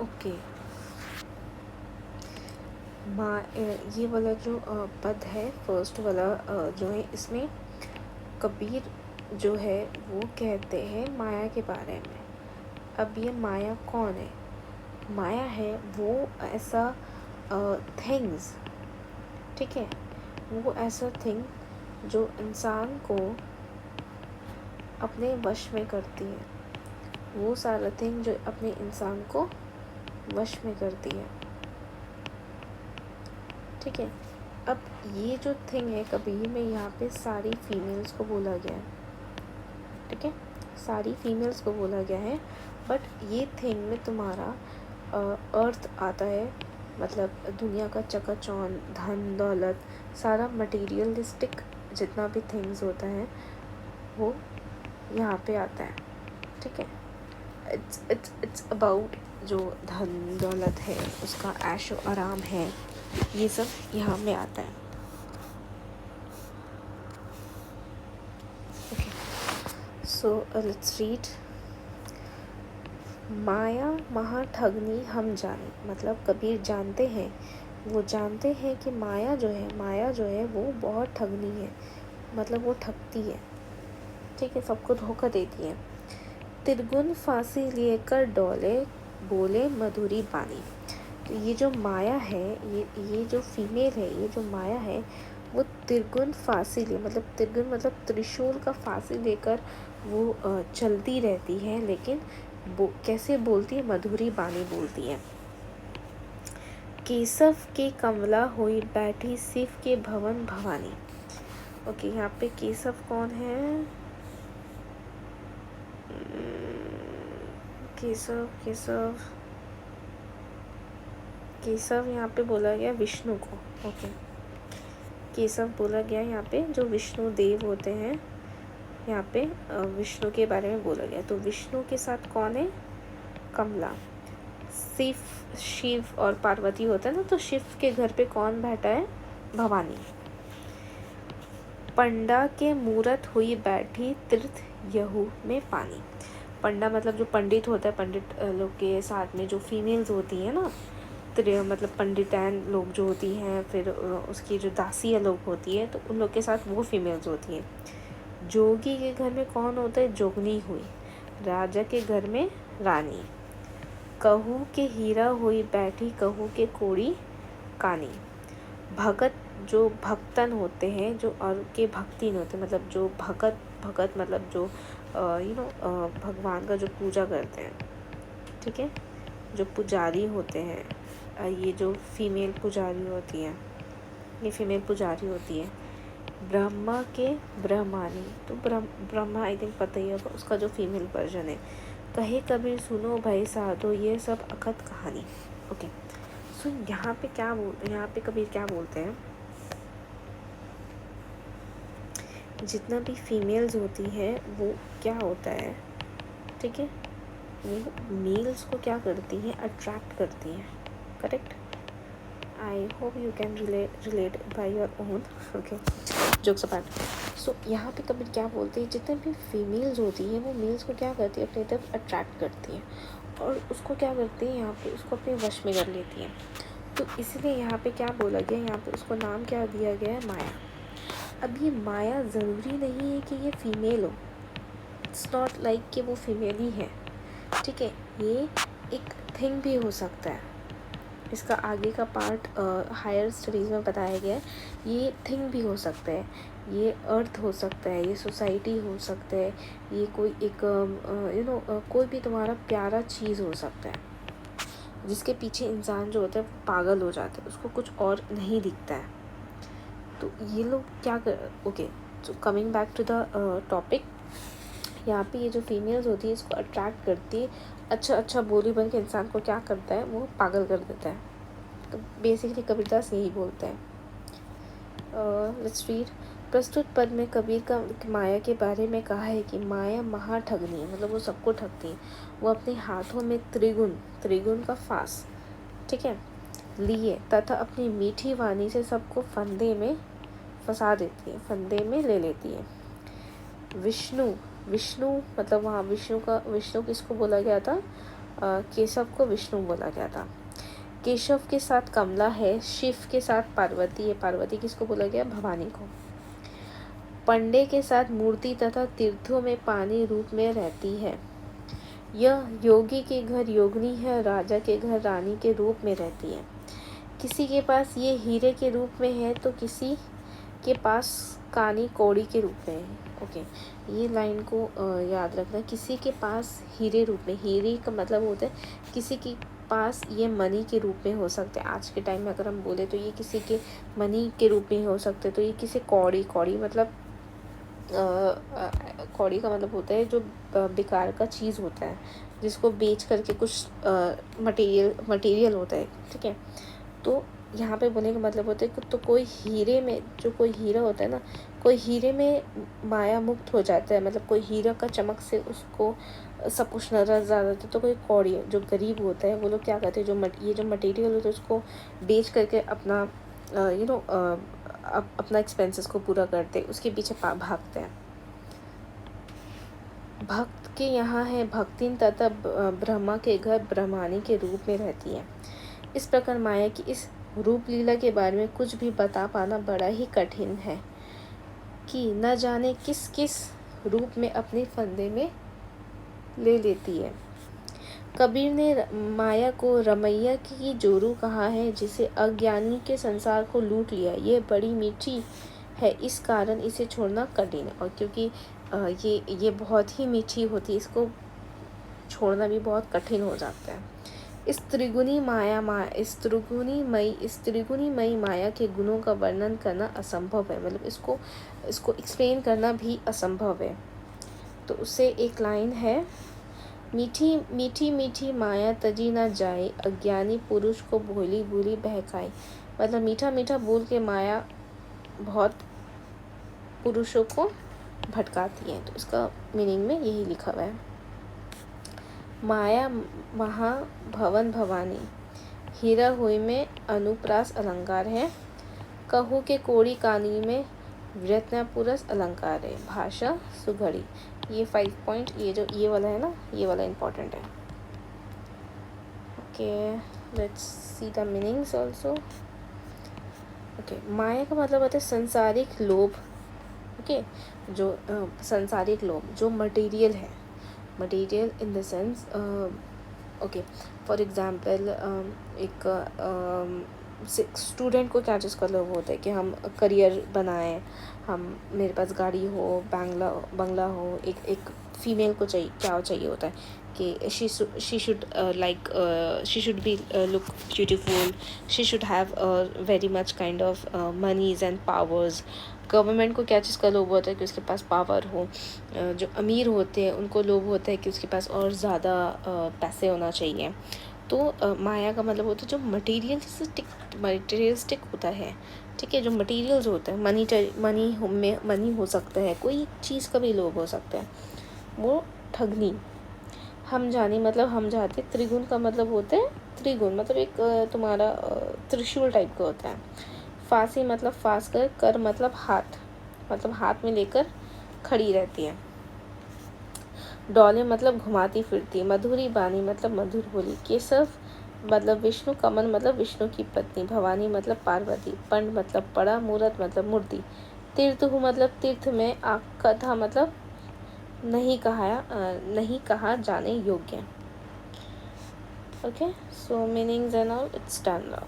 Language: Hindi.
ओके। ये वाला जो पद है, फर्स्ट वाला जो है, इसमें कबीर जो है वो कहते हैं माया के बारे में। अब ये माया कौन है? माया है वो ऐसा थिंग्स, ठीक है, वो ऐसा थिंग जो इंसान को अपने वश में करती है, वो सारा थिंग जो अपने इंसान को वश में करती है, ठीक है। अब ये जो थिंग है कबीर में, यहाँ पे सारी फीमेल्स को बोला गया है, ठीक है, सारी फीमेल्स को बोला गया है। बट ये थिंग में तुम्हारा अर्थ आता है, मतलब दुनिया का चकाचौंध, धन दौलत, सारा मटेरियलिस्टिक जितना भी थिंग्स होता है वो यहाँ पे आता है, ठीक है। इट्स अबाउट जो धन दौलत है, उसका ऐशो आराम है, ये सब यहाँ में आता है। Okay, so let's read. माया महाठगनी हम जाने, मतलब कबीर जानते हैं, वो जानते हैं कि माया जो है वो बहुत ठगनी है, मतलब वो ठगती है, ठीक है, सबको धोखा देती है। तिरगुन फांसी लेकर डोले, बोले मधुरी बानी। तो ये जो माया है, ये जो फीमेल है, ये जो माया है, वो तिरगुन फांसी ले, मतलब तिरगुन मतलब त्रिशूल का फांसी लेकर वो चलती रहती है, लेकिन कैसे बोलती है? मधुरी बानी बोलती है। केशव के कमला हुई बैठी शिव के भवन भवानी। ओके, यहाँ पे केशव कौन है? केशव केशव केशव यहाँ पे बोला गया विष्णु को। ओके, केशव बोला गया यहाँ पे, जो विष्णु देव होते हैं, यहाँ पे विष्णु के बारे में बोला गया। तो विष्णु के साथ कौन है? कमला। शिव और पार्वती होता है ना, तो शिव के घर पे कौन बैठा है? भवानी। पंडा के मूरत हुई बैठी तीर्थ यहू में पानी। पंडा मतलब जो पंडित होता है, पंडित लोग के साथ में जो फीमेल्स होती हैं ना, मतलब पंडितान लोग जो होती हैं, फिर उसकी जो दासियाँ लोग होती है, तो उन लोग के साथ वो फीमेल्स होती हैं। जोगी के घर में कौन होता है? जोगनी हुई। राजा के घर में रानी। कहू के हीरा हुई बैठी, कहू के कोड़ी कानी। भगत जो भक्तन होते हैं, जो और के भक्तिन होते हैं, मतलब जो भगत मतलब जो भगवान का जो पूजा करते हैं, ठीक है, जो पुजारी होते हैं, ये जो फीमेल पुजारी होती है, ये फीमेल पुजारी होती है। ब्रह्मा के ब्रह्मानी, तो ब्रह्मा आई थिंक पता ही होगा, उसका जो फीमेल वर्जन है। कहे कबीर सुनो भाई साधो, ये सब अकथ कहानी। ओके, सो यहाँ पे क्या बोलते हैं? यहाँ पे कबीर क्या बोलते हैं? जितना भी फीमेल्स होती है वो क्या होता है, ठीक है, वो मेल्स को क्या करती हैं? अट्रैक्ट करती हैं, correct. I hope you can relate by your own. Okay, jokes apart. So यहाँ पे कबीर क्या बोलते हैं? जितने भी फीमेल्स होती हैं वो मेल्स को क्या करती है? अपनी तरफ अट्रैक्ट करती हैं, और उसको क्या करती है? यहाँ पे उसको अपने वश में कर लेती हैं। तो इसलिए यहाँ पे क्या बोला गया? यहाँ पे उसको नाम क्या दिया गया है? माया। अब ये माया ज़रूरी नहीं है कि ये फीमेल हो, इट्स नॉट लाइक कि वो फीमेल ही है, ठीक है, ये एक थिंग भी हो सकता है। इसका आगे का पार्ट हायर स्टडीज़ में बताया गया है। ये थिंग भी हो सकता है, ये अर्थ हो सकता है, ये सोसाइटी हो सकता है, ये कोई एक कोई भी तुम्हारा प्यारा चीज़ हो सकता है, जिसके पीछे इंसान जो होता है वो पागल हो जाता है, उसको कुछ और नहीं दिखता है। तो ये लोग क्या कर okay, so coming back to the topic, यहाँ पे ये जो फीमेल्स होती है इसको अट्रैक्ट करती है, अच्छा बोली बन के इंसान को क्या करता है? वो पागल कर देता है। तो बेसिकली कबीरदास यही बोलते हैं। Let's read. प्रस्तुत पद में कबीर का माया के बारे में कहा है कि माया महाठगनी है, मतलब वो सबको ठगती है। वो अपने हाथों में त्रिगुण का फांस, ठीक है, लिए तथा अपनी मीठी वाणी से सबको फंदे में फंसा देती है, फंदे में ले लेती है। विष्णु मतलब वहाँ विष्णु किसको बोला गया था? केशव को विष्णु बोला गया था। केशव के साथ कमला है, शिव के साथ पार्वती है। पार्वती किसको बोला गया? भवानी को। पंडे के साथ मूर्ति तथा तीर्थों में पानी रूप में रहती है। यह योगी के घर योगिनी है, राजा के घर रानी के रूप में रहती है। किसी के पास ये हीरे के रूप में है तो किसी के पास कानी कौड़ी के रूप में है। ओके, ये लाइन को याद रखना। किसी के पास हीरे रूप में, हीरे का मतलब होता है किसी के पास ये मनी के रूप में हो सकते हैं। आज के टाइम में अगर हम बोले तो ये किसी के मनी के रूप में हो सकते हैं। तो ये किसी कौड़ी मतलब कौड़ी का मतलब होता है जो बेकार का चीज़ होता है, जिसको बेच करके कुछ मटेरियल होता है। ठीक है, तो यहाँ पे बोलने का मतलब होता है कि तो कोई हीरे में, जो कोई हीरा होता है ना, कोई हीरे में माया मुक्त हो जाता है। मतलब कोई हीरा का चमक से उसको सब कुछ नजर आ जाता है। तो कोई कौड़ी जो गरीब होता है वो लोग क्या करते हैं, ये जो मटेरियल होता है उसको बेच करके अपना अपना एक्सपेंसेस को पूरा करते, उसके पीछे भागते हैं। भक्त के यहाँ है भक्तिन तथा ब्रह्मा के घर ब्रह्मानी के रूप में रहती है। इस प्रकार माया की इस रूप लीला के बारे में कुछ भी बता पाना बड़ा ही कठिन है कि न जाने किस किस रूप में अपने फंदे में ले लेती है। कबीर ने माया को रमैया की जोरू कहा है, जिसे अज्ञानी के संसार को लूट लिया। ये बड़ी मीठी है, इस कारण इसे छोड़ना कठिन है। और क्योंकि ये बहुत ही मीठी होती है, इसको छोड़ना भी बहुत कठिन हो जाता है। इस त्रिगुणी मई माया के गुणों का वर्णन करना असंभव है। मतलब इसको एक्सप्लेन करना भी असंभव है। तो उससे एक लाइन है, मीठी मीठी मीठी माया तजी ना जाए, अज्ञानी पुरुष को भोली भूली बहकाए। मतलब मीठा मीठा बोल के माया बहुत पुरुषों को भटकाती है। तो इसका मीनिंग में यही लिखा हुआ है। माया महा भवन भवानी, हीरा हुई में अनुप्रास अलंकार है। कहू के कोड़ी कानी में व्यत्नापुरस अलंकार है। भाषा सुघड़ी। ये 5 पॉइंट, ये वाला है ना, ये वाला इम्पोर्टेंट है। Okay, let's see the meanings also. Okay, माया का मतलब होता है संसारिक लोभ। ओके, जो संसारिक लोभ, जो मटेरियल है, material in the sense, okay, for example एक स्टूडेंट को क्या चीज़ का लोभ होता है कि हम करियर बनाएं, मेरे पास गाड़ी हो, बंगला हो। एक फीमेल को क्या चाहिए होता है कि she should be look beautiful, she should have very much kind of monies and powers. Government को क्या चीज़ का लोभ होता है कि उसके पास पावर हो। जो अमीर होते हैं उनको लोभ होता है कि उसके पास और ज़्यादा पैसे होना चाहिए। तो माया का मतलब होता है जो मटीरियलिस्टिक होता है। ठीक है, जो मटेरियल्स होता है, मनी हो सकता है, कोई चीज़ का भी लोभ हो सकता है, वो ठगनी। हम जाने मतलब हम जाते। त्रिगुण का मतलब होता है, त्रिगुण मतलब एक तुम्हारा त्रिशूल टाइप का होता है। फांसी मतलब फांस कर मतलब हाथ में लेकर खड़ी रहती है। डोले मतलब घुमाती फिरती। मधुरी बानी मतलब मधुर बोली। केशव मतलब विष्णु। कमल मतलब विष्णु की पत्नी। भवानी मतलब पार्वती। पंड मतलब पड़ा। मूरत मतलब मूर्ति। तीर्थ मतलब तीर्थ में। कथा मतलब नहीं कहा जाने योग्य। Okay, so meanings and all, it's done now.